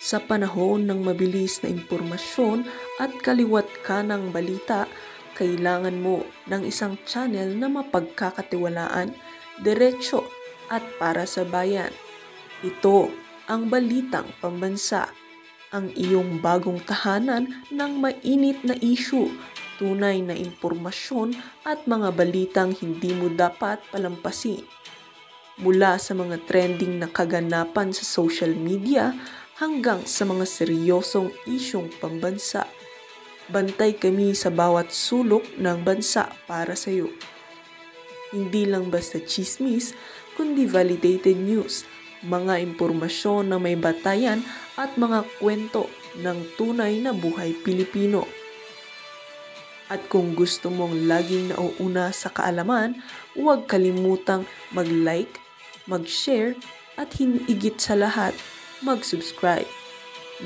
Sa panahon ng mabilis na impormasyon at kaliwat ka ng balita, kailangan mo ng isang channel na mapagkakatiwalaan, diretso at para sa bayan. Ito ang Balitang Pambansa, ang iyong bagong tahanan ng mainit na issue, tunay na impormasyon at mga balitang hindi mo dapat palampasin. Mula sa mga trending na kaganapan sa social media hanggang sa mga seryosong isyong pambansa. Bantay kami sa bawat sulok ng bansa para sa iyo. Hindi lang basta chismis, kundi validated news, mga impormasyon na may batayan at mga kwento ng tunay na buhay Pilipino. At kung gusto mong laging nauuna sa kaalaman, huwag kalimutang mag-like, mag-share at higit sa lahat, mag-subscribe.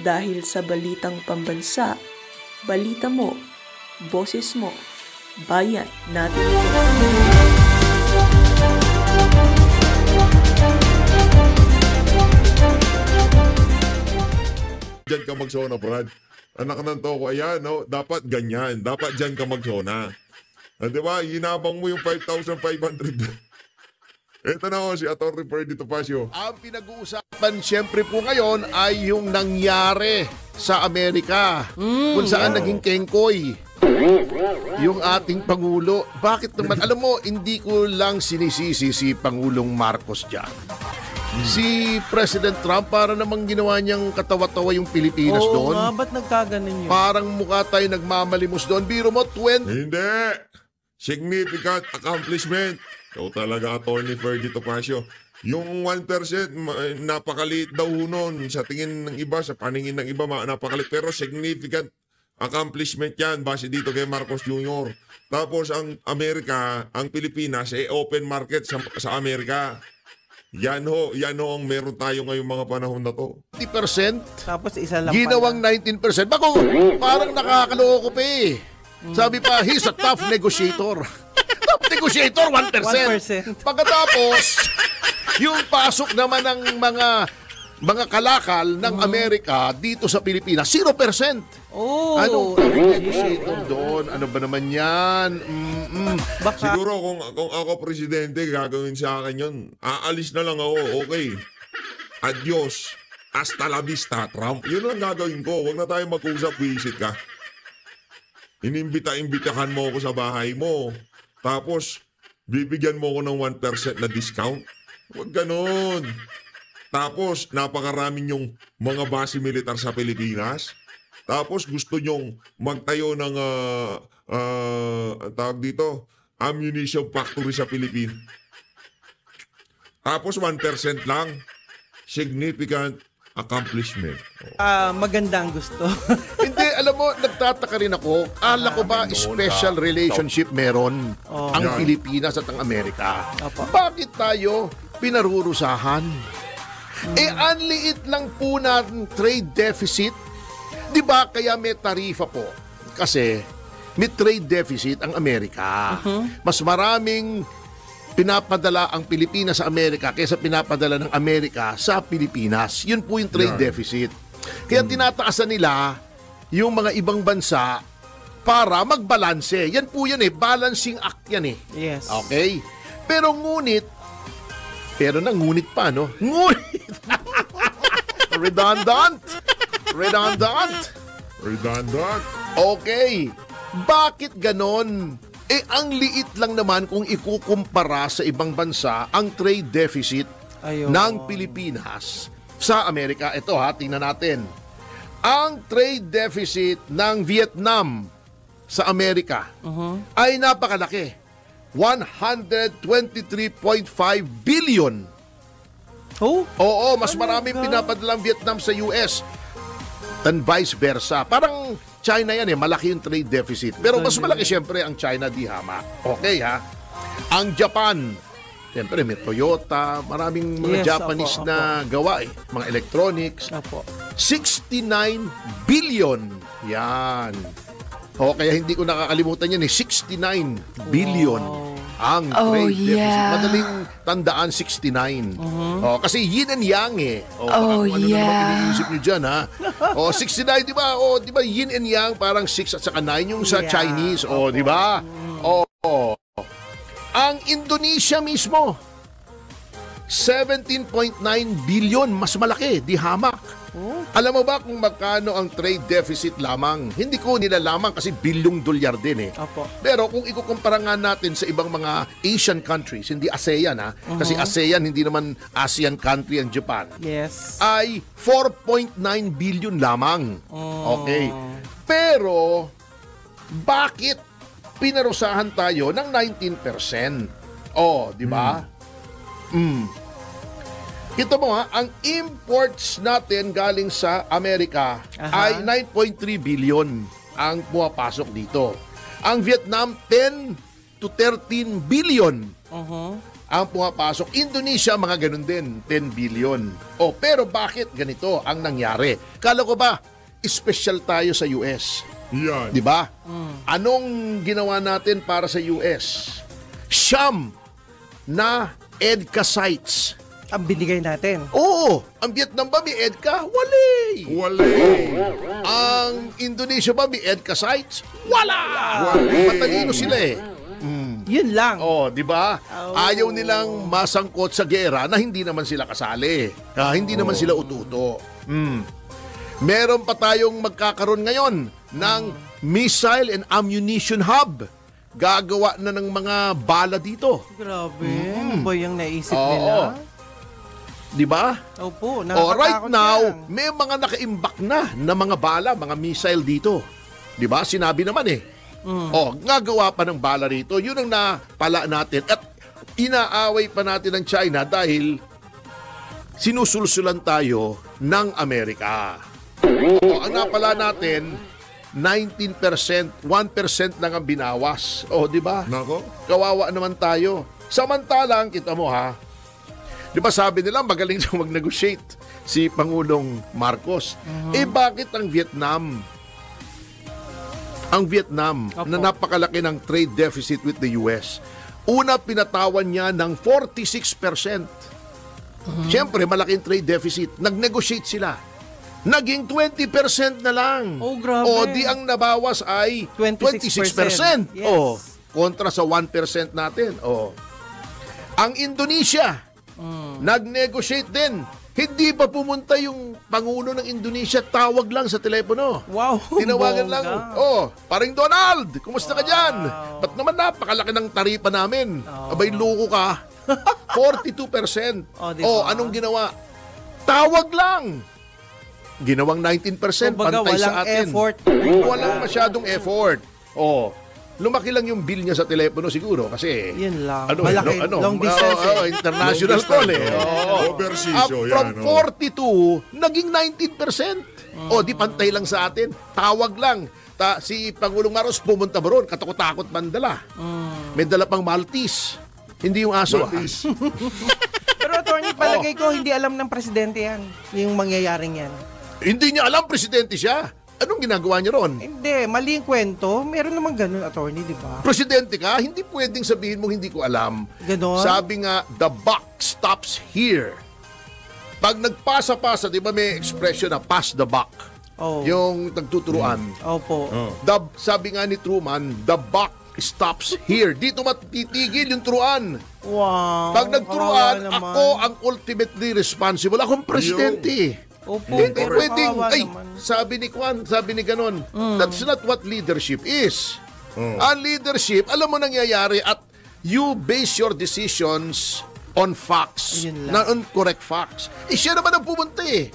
Dahil sa Balitang Pambansa, balita mo, boses mo, bayan natin ito. Diyan ka magsona, Brad. Anak ng toko, ayan, no? Dapat ganyan. Dapat diyan ka magsona. Di ba? Yinabang mo yung 5,500. Ito na si Atty. Ferdy Topacio. Ang pinag-uusapan siyempre po ngayon ay yung nangyari sa Amerika kung saan naging kengkoy yung ating Pangulo. Bakit naman? Alam mo, hindi ko lang sinisisi si Pangulong Marcos dyan. Si President Trump, para namang ginawa niyang katawa-tawa yung Pilipinas doon. Oo nga, ba't nagkaganon yun? Parang mukha tayo nagmamalimos doon. Biro mo, Hindi. Significant accomplishment. Ikaw talaga, Atty. Ferdy Topacio. Yung 1%, napakaliit daw nun. Sa tingin ng iba, sa paningin ng iba, napakaliit. Pero significant accomplishment yan base dito kay Marcos Jr. Tapos ang Amerika, ang Pilipinas, open market sa Amerika. Yan ho ang meron tayo ngayong mga panahon na to. 20%. Tapos isa lang Ginawang pala. 19%. Bako, parang nakakaloko pa eh. Sabi pa, he's a tough negotiator. Tough negotiator, 1%. 1%. Pagkatapos, yung pasok naman ng mga kalakal ng Amerika dito sa Pilipinas, 0%. Oh, Anong tough negotiator doon? Ano ba naman yan? baka Siguro kung ako presidente, gagawin sa akin yun. Aalis na lang ako, okay. Adios. Hasta la vista, Trump. Yun lang gagawin ko. Huwag na tayo mag-usap, visit ka. Inimbita-imbitahan mo ako sa bahay mo. Tapos, bibigyan mo ko ng 1% na discount. Huwag ganun. Tapos, napakaraming yung mga base militar sa Pilipinas. Tapos, gusto nyong magtayo ng, tawag dito, ammunition factory sa Pilipinas. Tapos, 1% lang. Significant accomplishment. maganda ang gusto. Hindi, alam mo, nagtataka rin ako. Ala ko ba special relationship meron ang Yan. Pilipinas at ang Amerika? Opo. Bakit tayo pinarurusahan? Ang liit lang po ng trade deficit. Di ba kaya may tarifa po? Kasi may trade deficit ang Amerika. Mas maraming pinapadala ang Pilipinas sa Amerika kaysa pinapadala ng Amerika sa Pilipinas. Yun po yung trade deficit. Kaya tinataasan nila yung mga ibang bansa para magbalanse. Yan po yan balancing act yan Yes. Okay? Pero ngunit pa, no? Ngunit! Redundant! Okay. Bakit ganon? Ang liit lang naman kung ikukumpara sa ibang bansa ang trade deficit Ayun. ng Pilipinas sa Amerika. Ito tingnan natin. Ang trade deficit ng Vietnam sa Amerika ay napakalaki. 123.5 billion. Oh? Oo, mas maraming pinapadalang Vietnam sa US than vice versa. Parang China yan malaki yung trade deficit. Pero mas malaki siyempre ang China, di hama. Okay Ang Japan, siyempre may Toyota, maraming mga Yes, Japanese opo. na gawa mga electronics. Opo. 69 billion. Yan. Kaya hindi ko nakakalimutan yan 69 billion. Wow. ang Oh, trade deficit. yeah. Madaling tandaan 69. Kasi yin and yang eh. Oh, ano na naman yeah. iniisip nyo dyan ha. 69, di ba? Di ba yin and yang parang 6 at saka 9 yung sa Yeah. Chinese. Di ba? Ang Indonesia mismo, 17.9 billion, mas malaki, di hamak. Alam mo ba kung magkano ang trade deficit lamang? Hindi ko nilalaman kasi bilyong dolyar din eh. Opo. Pero kung ikukumpara nga natin sa ibang mga Asian countries, hindi ASEAN kasi ASEAN, hindi naman ASEAN country ang Japan, Yes. ay 4.9 billion lamang. Okay. Pero, bakit pinarusahan tayo ng 19%? Di ba? Kita mo ang imports natin galing sa Amerika ay 9.3 billion ang pumapasok dito. Ang Vietnam, 10 to 13 billion ang pumapasok. Indonesia, mga ganun din, 10 billion. Pero bakit ganito ang nangyari? Kala ko ba, special tayo sa US? Yan. Di ba? Anong ginawa natin para sa US? Siyam na EDCA sites. Ang binigay natin. Oo, ang Vietnam ba may EDCA? Wala. Ang Indonesia ba may EDCA sites? Wala. Matalino sila eh. Yun lang. Di ba? Ayaw nilang masangkot sa gera na hindi naman sila kasali. Hindi naman sila ututo. Meron pa tayong magkakaroon ngayon ng missile and ammunition hub. Gagawa na ng mga bala dito. Grabe. Ano ba yung naisip nila? Di ba? Opo. Right nakakatakot now, yan. may mga nakaimbak na mga bala, mga missile dito. Di ba? Sinabi naman eh. Ngagawa pa ng bala rito. Yun ang napala natin. At inaaway pa natin ng China dahil sinusulsulan tayo ng Amerika. Ang napala natin, 19%, 1% lang ang binawas. Di ba? Nako. Kawawa naman tayo. Samantalang, kita mo di ba sabi nila magaling siya mag-negotiate si Pangulong Marcos. Bakit ang Vietnam Opo. na napakalaki ng trade deficit with the US, una pinatawan niya ng 46%. Siyempre, malaking trade deficit. Nag-negotiate sila. Naging 20% na lang. Grabe. Di ang nabawas ay 26%. 26%. Yes. Kontra sa 1% natin. Ang Indonesia, nag-negotiate din. Hindi pa pumunta yung Pangulo ng Indonesia, tawag lang sa telepono. Wow. Tinawagan lang. Paring Donald, kumusta ka dyan? Ba't naman napakalaki ng taripa namin? Abay, loko ka. 42%. Diba? Anong ginawa? Tawag lang. Ginawang 19%, Kumbaga, pantay walang sa atin. effort. Walang masyadong effort. Lumaki lang yung bill niya sa telepono siguro kasi Yun lang. Malaki. Long distance. International call eh. Overseas. From 42, naging 19%. Di pantay lang sa atin. Tawag lang. Si Pangulong Marcos pumunta ba ron? Katakot-takot mandala. May dala pang Maltese. Hindi yung aso. Pero attorney, palagay ko hindi alam ng presidente yan. Yung mangyayaring yan. Hindi niya alam, presidente siya. Anong ginagawa niya ron? Hindi, mali yung kwento. Meron naman ganun, attorney, di ba? Presidente ka, hindi pwedeng sabihin mo hindi ko alam. Ganon? Sabi nga, the buck stops here. Pag nagpasa-pasa, di ba may expression na pass the buck? Yung nagtuturuan. Opo. Sabi nga ni Truman, the buck stops here. Dito matitigil yung turuan. Wow. Pag nagturuan, kawawa naman. ako ang ultimately responsible. Akong presidente. Opo. Hindi pwedeng, Kawawa ay, naman. sabi ni Kwan, sabi ni ganon, that's not what leadership is. Ang leadership, alam mo nangyayari at you base your decisions on facts, Ayun lang. not on correct facts. Siya naman ang pumunta eh.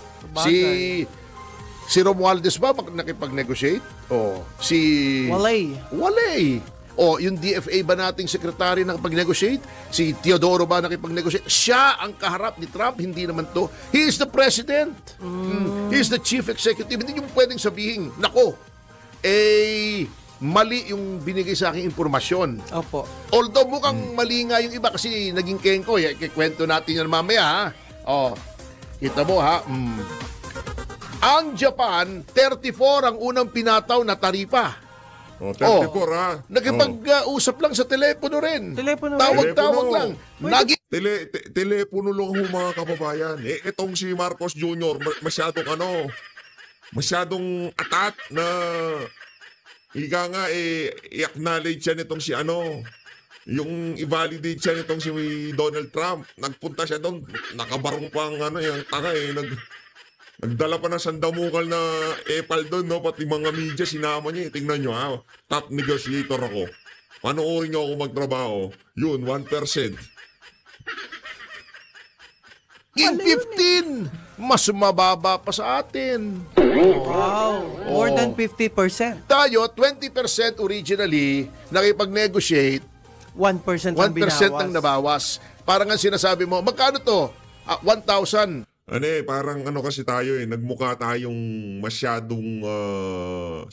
Si Romualdez ba nakipag-negotiate? Si... Walay. Yung DFA ba nating sekretary nakipag-negotiate? Si Teodoro ba nakipag-negotiate? Siya ang kaharap ni Trump, hindi naman to. He is the president. He is the chief executive. Hindi nyo pwedeng sabihin, nako, mali yung binigay sa aking informasyon. Opo. Although mukhang mali nga yung iba kasi naging kengko. Kikwento natin yan mamaya kita mo Ang Japan, 34 ang unang pinataw na taripa. Oh, 34 ha. Nakipag-usap lang sa telepono rin. Telepono. Tawag-tawag lang. Nagi Telepono lang ho mga kababayan. Itong si Marcos Jr. masyadong atat na i-acknowledge siya nitong si yung i-validate siya nitong si Donald Trump. Nagpunta siya doon, nakabarong pa ang yung tanga nagdala pa ng sandamukal na epal doon, no? Pati mga media sinama niya. Tingnan nyo ha, top negotiator ako. Panoorin niyo ako magtrabaho. Yun, 1%. in 15, mas mababa pa sa atin. Wow. More than 50%. Tayo, 20% originally, nakipag-negotiate, 1% 1% ang binawas. ang nabawas. Parang ang sinasabi mo, magkano to? 1,000. Parang kasi tayo nagmukha tayong masyadong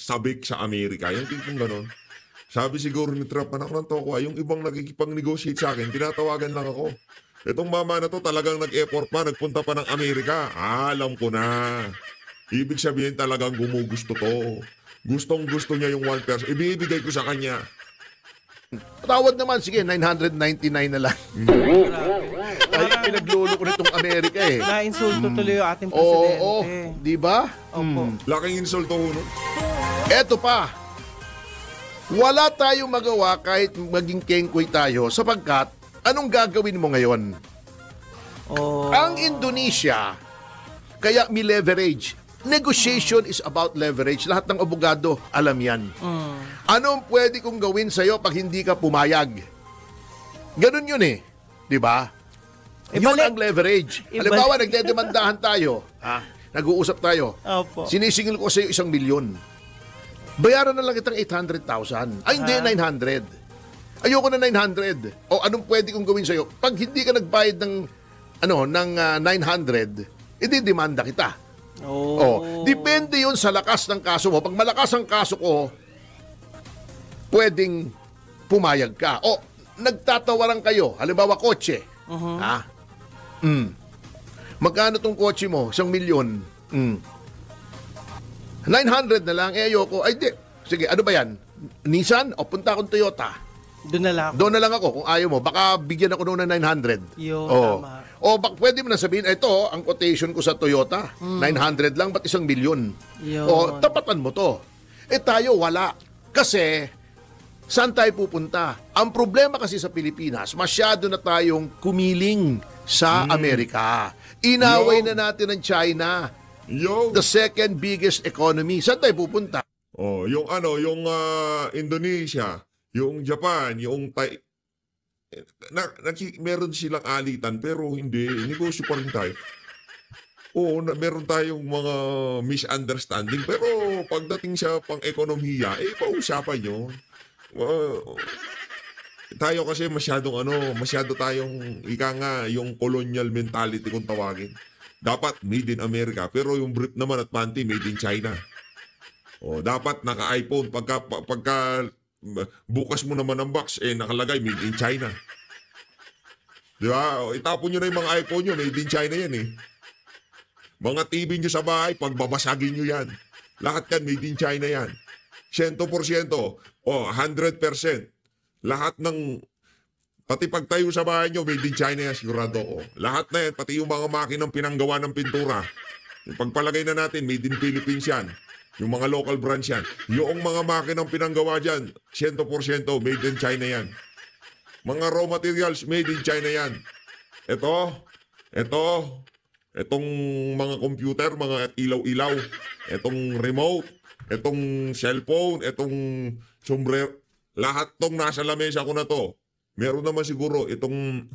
sabik sa Amerika. Yung tipong gano'n. Sabi siguro ni Trump, anak ng toko, yung ibang nakikipag-negotiate sa akin, tinatawagan lang ako. Itong mama na to talagang nag-effort pa, nagpunta pa ng Amerika. Alam ko na. Ibig sabihin talagang gumugusto to. Gustong-gusto niya yung 1%. Ibibigay ko sa kanya. Tawad naman, sige, 999 na lang. Ay, pinaglolo ko nitong Amerika eh. Na-insulto tuloy yung ating presidente. Oo, di ba? Opo. Laking insulto ho, no? Eto pa. Wala tayong magawa kahit maging kengkoy tayo sapagkat anong gagawin mo ngayon? Oh. Ang Indonesia, kaya may leverage. Negotiation is about leverage. Lahat ng abogado, alam yan. Anong pwede kong gawin sa'yo pag hindi ka pumayag? Ganun yun eh. Di ba? Yun ang leverage. Halimbawa, nagdedemandahan tayo. Nag-uusap tayo. Opo. Sinisingil ko sa'yo 1 milyon. Bayaran na lang kitang 800,000. Ay, hindi, 900. Ayoko na 900. O anong pwede kong gawin sa'yo? Pag hindi ka nagbayad ng 900, ididemanda kita. Depende yun sa lakas ng kaso mo. Pag malakas ang kaso ko, pwedeng pumayag ka. O, nagtatawaran kayo. Halimbawa, kotse. Magkano tong kotse mo? 1 milyon. 900 na lang. Ayoko. Ay, di. Sige, ano ba yan? Nissan? O, punta akong Toyota. Doon na lang. Doon na lang ako kung ayaw mo. Baka bigyan ako noon ng 900. Tama. O pwede mo na sabihin, ito, ang quotation ko sa Toyota, 900 lang, ba't 1 milyon? O, tapatan mo to. Tayo, wala. Kasi, saan tayo pupunta? Ang problema kasi sa Pilipinas, masyado na tayong kumiling sa Amerika. Inaway na natin ang China. The second biggest economy. Saan tayo pupunta? Yung Indonesia, yung Japan, yung meron silang alitan pero hindi, negosyo pa rin tayo. Meron tayong mga misunderstanding pero pagdating sa pang-ekonomiya, pausapan yun. Tayo kasi masyado tayong yung colonial mentality kung tawagin. Dapat made in America pero yung brief naman at panty made in China. Dapat naka-iPhone pagka bukas mo naman ang box, nakalagay made in China. Di ba? Itapon nyo na yung mga iPhone nyo, made in China yan eh. Mga TV nyo sa bahay, pagbabasagin nyo yan. Lahat yan, made in China yan. 100%, 100%. Lahat ng, pati pagtayo sa bahay nyo, made in China yan, sigurado ko. Lahat na yan, pati yung mga makinang pinanggawa ng pintura. Yung pagpalagay na natin, made in Philippines yan. Yung mga local branch yan. Yung mga makinang pinanggawa dyan, 100% made in China yan. Mga raw materials, made in China yan. Itong mga computer, mga ilaw-ilaw, itong remote, itong cellphone, itong sombrero, lahat tong nasa lamesa ko na to. Meron naman siguro itong,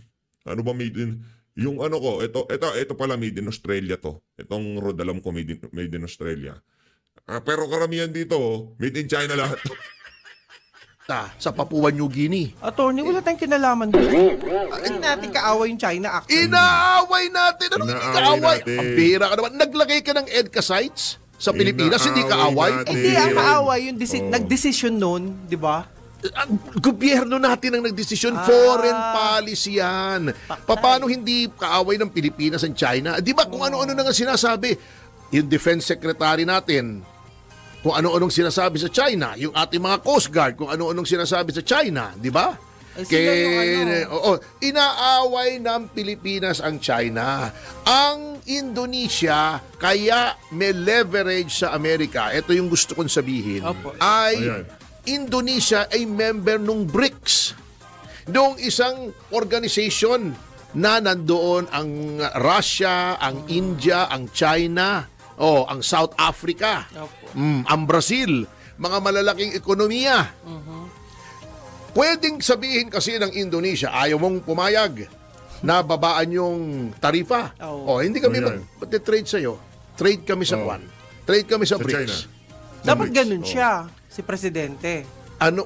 made in, yung ito pala made in Australia to. Itong rod, alam ko made in Australia. Pero karamihan dito, made in China lahat. Sa Papua New Guinea. Attorney, wala tayong kinalaman doon. Hindi natin kaaway yung China actually. Inaaway natin. Ano hindi kaaway? natin. Ang bira ka naman. Naglagay ka ng EDCA sites sa Pilipinas, hindi kaaway. natin. Hindi ang kaaway yung nag-decision noon, di ba? Ang gobyerno natin ang nagdesisyon. Foreign policy yan. Paano hindi kaaway ng Pilipinas ang China? Di ba kung ano-ano na nga sinasabi? Yung defense secretary natin, kung ano-anong sinasabi sa China, yung ating mga Coast Guard, kung ano-anong sinasabi sa China, di ba? Sila yung Inaaway ng Pilipinas ang China. Ang Indonesia, kaya may leverage sa Amerika, ito yung gusto kong sabihin, Opo. ay Ayan. Indonesia ay member ng BRICS. Noong isang organization na nandoon ang Russia, ang India, ang China, ang South Africa, Opo. ang Brazil, mga malalaking ekonomiya. Pwedeng sabihin kasi ng Indonesia, ayaw mong pumayag na babaan yung tarifa. Oo. Hindi kami Ayan. mag-trade sa'yo. Trade kami sa Kwan. Trade kami sa Sa BRICS. China. Dapat BRICS. ganun siya, si Presidente.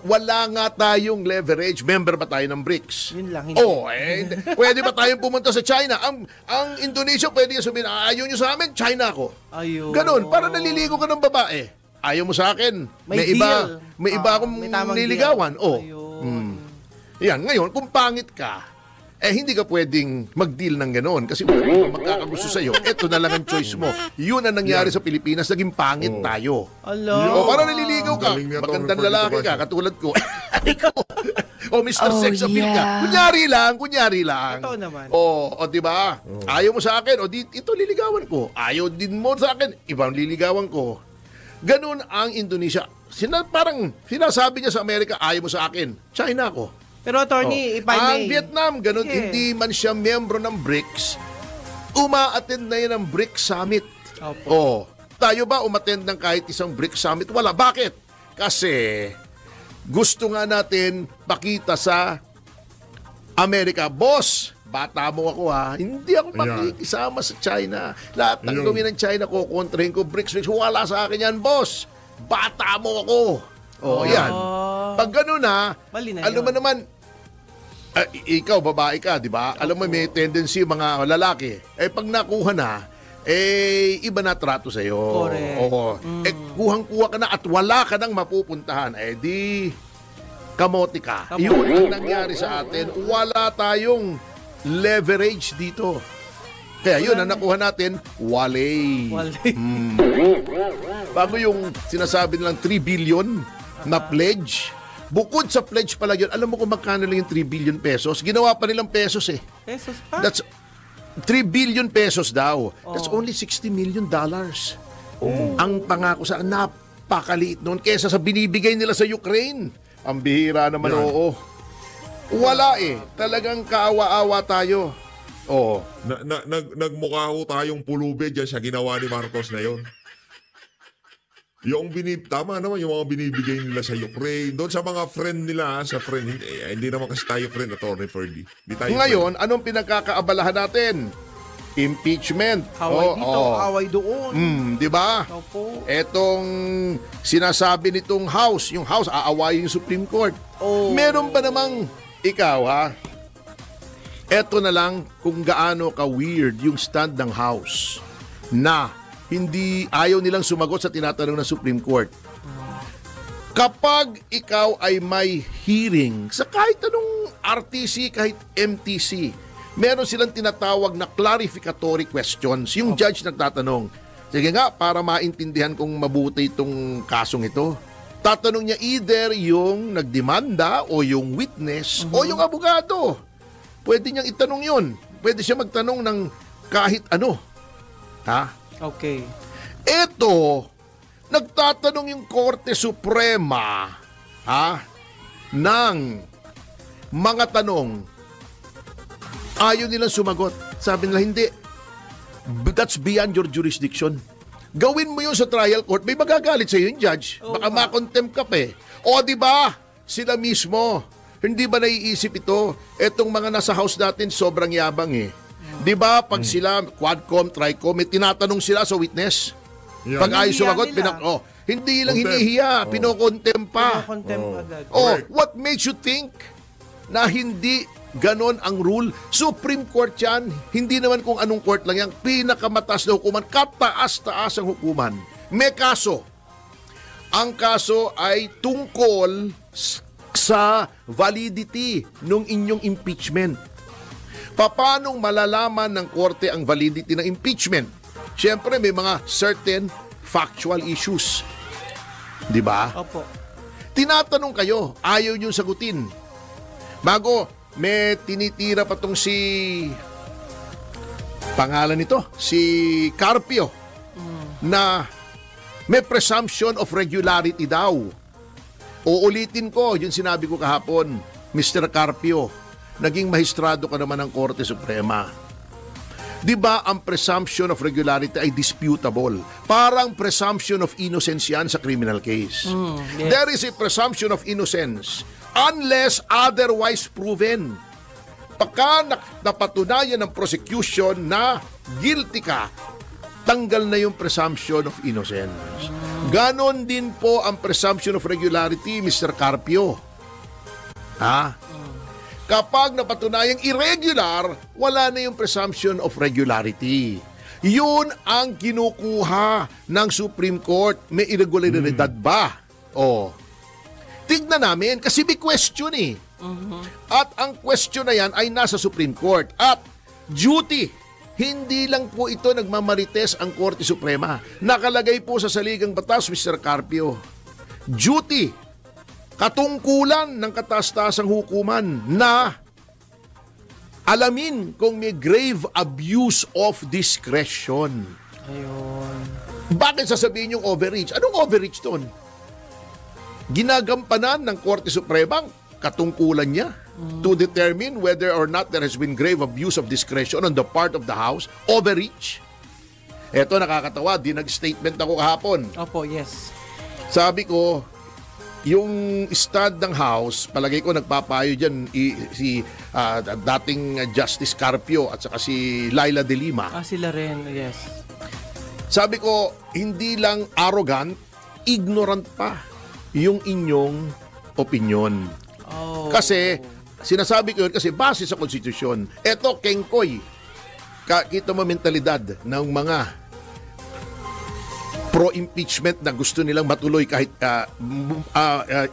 Wala nga tayong leverage. Member ba tayo ng BRICS? Yun lang. Hindi. Pwede ba tayong pumunta sa China? Ang Indonesia pwede sabihin, ayaw nyo sa amin, China ako. Ayun. Ganon, para naliligo ka ng babae. Ayaw mo sa akin. May deal. May iba akong May tamang niligawan. deal. Ayun. Yan, ngayon, kung pangit ka, hindi ka pwedeng mag-deal ng gano'n kasi wala magkakagusto sa'yo. Ito na lang ang choice mo. Yun ang nangyari sa Pilipinas, naging pangit tayo. Ala. Para naliligaw ka, Galing niya to, magandang Mr. lalaki Dito ka, Pasio. katulad ko. Ikaw. Mr. Sex appeal ka. Kunyari lang. Totoo naman. Di ba? Ayaw mo sa akin, ito liligawan ko. Ayaw din mo sa akin, ibang liligawan ko. Ganun ang Indonesia. Parang sinasabi niya sa Amerika, ayaw mo sa akin, China ako. Pero attorney, if I may. Ang Vietnam, ganun, Sige. hindi man siya miyembro ng BRICS, uma-attend na yan ng BRICS Summit. Opo. Tayo ba umattend ng kahit isang BRICS Summit? Wala. Bakit? Kasi gusto nga natin pakita sa Amerika, boss, bata mo ako ha, hindi ako makikisama sa China. Lahat ng Ayun. gawin ng China ko, kontrahin ko, BRICS, wala sa akin yan, boss. Bata mo ako. Yan. Pag gano'n na, Mali na alam mo yun. naman, ikaw, babae ka, di ba? Alam mo, may tendency mga lalaki. Pag nakuha na, iba na trato sa'yo. Correct. Kuhang-kuha ka na at wala ka nang mapupuntahan. Di, kamote ka. Yun ang nangyari sa atin. Wala tayong leverage dito. Kaya yun, ang nakuha natin, wale. Bago yung sinasabi nilang 3 billion na pledge, bukod sa pledge pala yun, alam mo kung magkano lang yung 3 billion pesos? Ginawa pa nilang pesos eh. Pesos pa? That's 3 billion pesos daw. That's only $60 million. Ang pangako sa napakaliit noon kesa sa binibigay nila sa Ukraine. Ang bihira naman, Yan. Wala eh. Talagang kaawa-awa tayo. Nagmukha ho tayong pulubi dyan sa ginawa ni Marcos na yon. Tama naman yung mga binibigay nila sa Ukraine, doon sa mga friend nila, sa friend, hindi naman kasi tayo friend, Atty. Ferdy. Hindi tayo Ngayon, anong pinagkakaabalahan natin? Impeachment. Away dito, away doon. Di ba? Opo. Etong sinasabi nitong House, yung House aawayin yung Supreme Court. Meron ba namang ikaw eto na lang kung gaano ka-weird yung stand ng House na hindi ayaw nilang sumagot sa tinatanong ng Supreme Court. Kapag ikaw ay may hearing sa kahit anong RTC, kahit MTC, meron silang tinatawag na clarificatory questions. Yung judge nagtatanong, sige nga, para maintindihan kung mabuti itong kasong ito, tatanong niya either yung nagdemanda o yung witness o yung abogado. Pwede niyang itanong yun. Pwede siya magtanong ng kahit ano. Okay. Ito, nagtatanong yung Korte Suprema ng mga tanong. Ayaw nilang sumagot. Sabi nila, hindi. That's beyond your jurisdiction. Gawin mo yun sa trial court, may magagalit sa iyo yung judge. Baka makontempt ka pa eh. Di ba? Sila mismo. Hindi ba naiisip ito? Etong mga nasa house natin, sobrang yabang eh. Di ba? Pag sila, Quadcom, Tricom, may tinatanong sila sa witness. Yeah. Pag ayaw sumagot, Hinihiya nila. hindi lang Contempt. hinihiya, pinokontempt pa. Contempt agad. Correct. What makes you think na hindi ganon ang rule? Supreme Court yan. Hindi naman kung anong court lang yan. Pinakamataas na hukuman. Kataas-taas ang hukuman. May kaso. Ang kaso ay tungkol sa validity ng inyong impeachment. Paano malalaman ng korte ang validity ng impeachment? Siyempre, may mga certain factual issues. Di ba? Opo. Tinatanong kayo, ayaw niyong sagutin. Bago, may tinitira pa tong si... Pangalan nito, si Carpio, na may presumption of regularity daw. Uulitin ko, yung sinabi ko kahapon, Mr. Carpio, naging mahistrado ka naman ng Korte Suprema. Di ba ang presumption of regularity ay disputable? Parang presumption of innocence yan sa criminal case. Yes. There is a presumption of innocence unless otherwise proven. Pagka napatunayan ng prosecution na guilty ka, tanggal na yung presumption of innocence. Ganon din po ang presumption of regularity, Mr. Carpio. Ha? Kapag napatunayang irregular, wala na yung presumption of regularity. Yun ang kinukuha ng Supreme Court. May irregularidad ba? O, tignan namin kasi may question eh. At ang question na yan ay nasa Supreme Court. At duty, hindi lang po ito nagmamarites ang Korte Suprema. Nakalagay po sa saligang batas, Mr. Carpio. Duty, katungkulan ng kataas-taasang hukuman na alamin kung may grave abuse of discretion. Ayun. Bakit sasabihin yung overreach? Anong overreach doon? Ginagampanan ng Korte Suprema katungkulan niya to determine whether or not there has been grave abuse of discretion on the part of the House. Overreach. Eto, nakakatawa. Nag-statement ako kahapon. Opo, yes. Sabi ko, yung stud ng House, palagay ko nagpapayo dyan si dating Justice Carpio at saka si Laila de Lima. Sila rin, yes. Sabi ko, hindi lang arrogant, ignorant pa yung inyong opinion. Oh. Kasi, sinasabi ko yun kasi base sa konstitusyon. Eto, kengkoy. Kita mo mentalidad ng mga pro-impeachment na gusto nilang matuloy kahit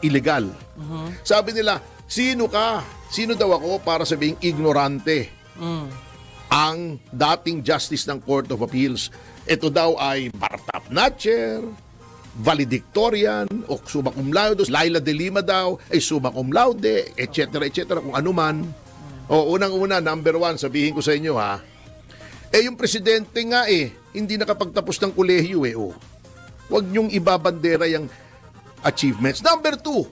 illegal. Sabi nila, sino ka? Sino daw ako para sabing ignorante? Ang dating justice ng Court of Appeals. Ito daw ay Bartap Natcher, valedictorian o summa cum laude, Laila de Lima daw ay summa cum laude, etc. kung ano man. O unang-una, number one, sabihin ko sa inyo ha, yung presidente nga hindi nakapagtapos ng kolehiyo Huwag niyong ibabandera yung achievements. Number two,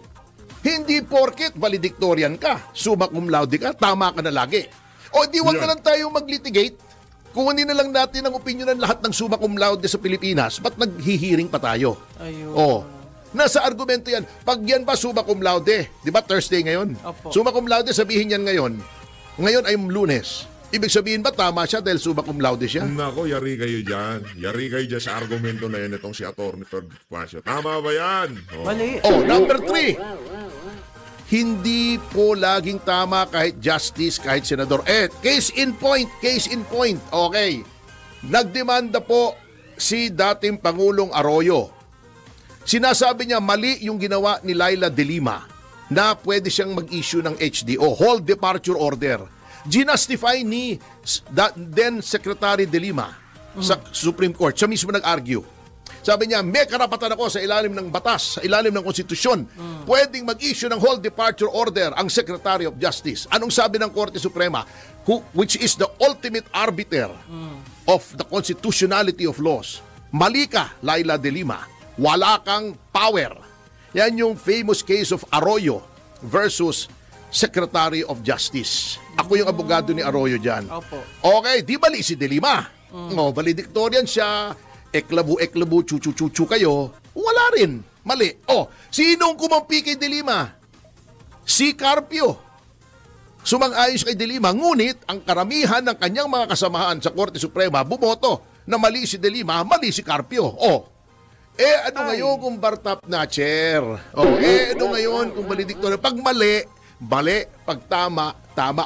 hindi porket valedictorian ka, summa cum laude ka, tama ka na lagi. O di wag na lang tayo mag-litigate. Kung hindi na lang natin ang opinion ng lahat ng summa cum laude sa Pilipinas, ba't naghihiring pa tayo? Ayun. Nasa argumento yan. Pag yan ba summa cum laude? Di ba Thursday ngayon? Opo. Summa cum laude, sabihin yan ngayon. Ngayon ay Lunes. Ibig sabihin ba tama siya dahil summa cum laude siya? Nako, yari kayo dyan. Yari kayo dyan sa argumento na yan itong si Atty. Fergie Pasio. Tama ba yan? Mali. Number 3. Hindi po laging tama kahit justice, kahit senador. Case in point. Okay. Nagdemanda po si dating Pangulong Arroyo. Sinasabi niya mali yung ginawa ni Laila de Lima na pwede siyang mag-issue ng HDO, Hold Departure Order. Ginustify ni then Secretary de Lima sa Supreme Court. Siya mismo nag-argue. Sabi niya, may karapatan ako sa ilalim ng batas, sa ilalim ng konstitusyon. Pwedeng mag-issue ng Hold Departure Order ang Secretary of Justice. Anong sabi ng Korte Suprema? Which is the ultimate arbiter of the constitutionality of laws. Mali ka, Laila de Lima. Wala kang power. Yan yung famous case of Arroyo versus Secretary of Justice. Ako yung abogado ni Arroyo dyan. Opo. Okay, di mali si de Lima. Valedictorian siya, eklabu, chuchu kayo, wala rin. Mali. Sinong kumampi kay de Lima? Si Carpio. Sumang-ayos kay de Lima, ngunit ang karamihan ng kanyang mga kasamahan sa Korte Suprema bumoto na mali si de Lima, mali si Carpio. Ano ngayon kung Bartap Natcher? Ano ngayon kung valedictorian? Pag mali, pag tama,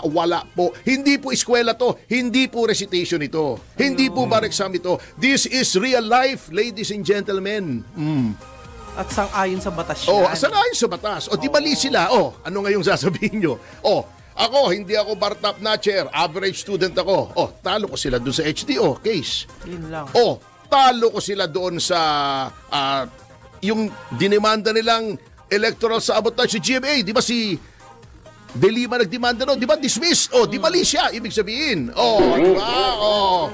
wala po. Hindi po eskwela to. Hindi po recitation ito. Hindi po bar exam ito. This is real life, ladies and gentlemen. At sang-ayon sa batas yan. Sang-ayon sa batas. Di mali sila. Ano ngayong sasabihin nyo? Ako, hindi ako Bartap Natcher. Average student ako. Talo ko sila doon sa HDO case. Yun lang. Talo ko sila doon sa yung dinemanda nilang electoral sabotage si GMA, di ba si De Lima nagdemanda no? Di ba dismissed? Oh, di mali siya, ibig sabihin. Oh, di ba? Oh.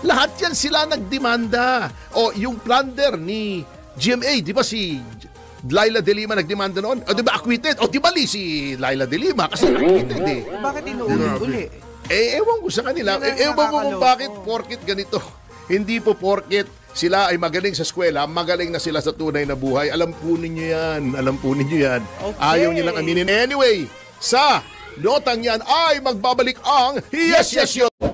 Lahat yan sila nagdemanda. Oh, yung plunder ni GMA, di ba si Laila De Lima nagdemanda noon? O di ba acquitted? O di mali si Laila De Lima kasi acquitted eh. Bakit inuulit-uli? Ewan ko sa kanila. Yan ang Ewan ko kung nakakaloko. bakit porkit ganito. Hindi po porkit sila ay magaling sa eskwela, magaling na sila sa tunay na buhay. Alam po ninyo yan. Alam po ninyo yan. Okay. Ayaw nyo lang aminin. Anyway, sa notang yan ay magbabalik ang Yes, Yes, Yes!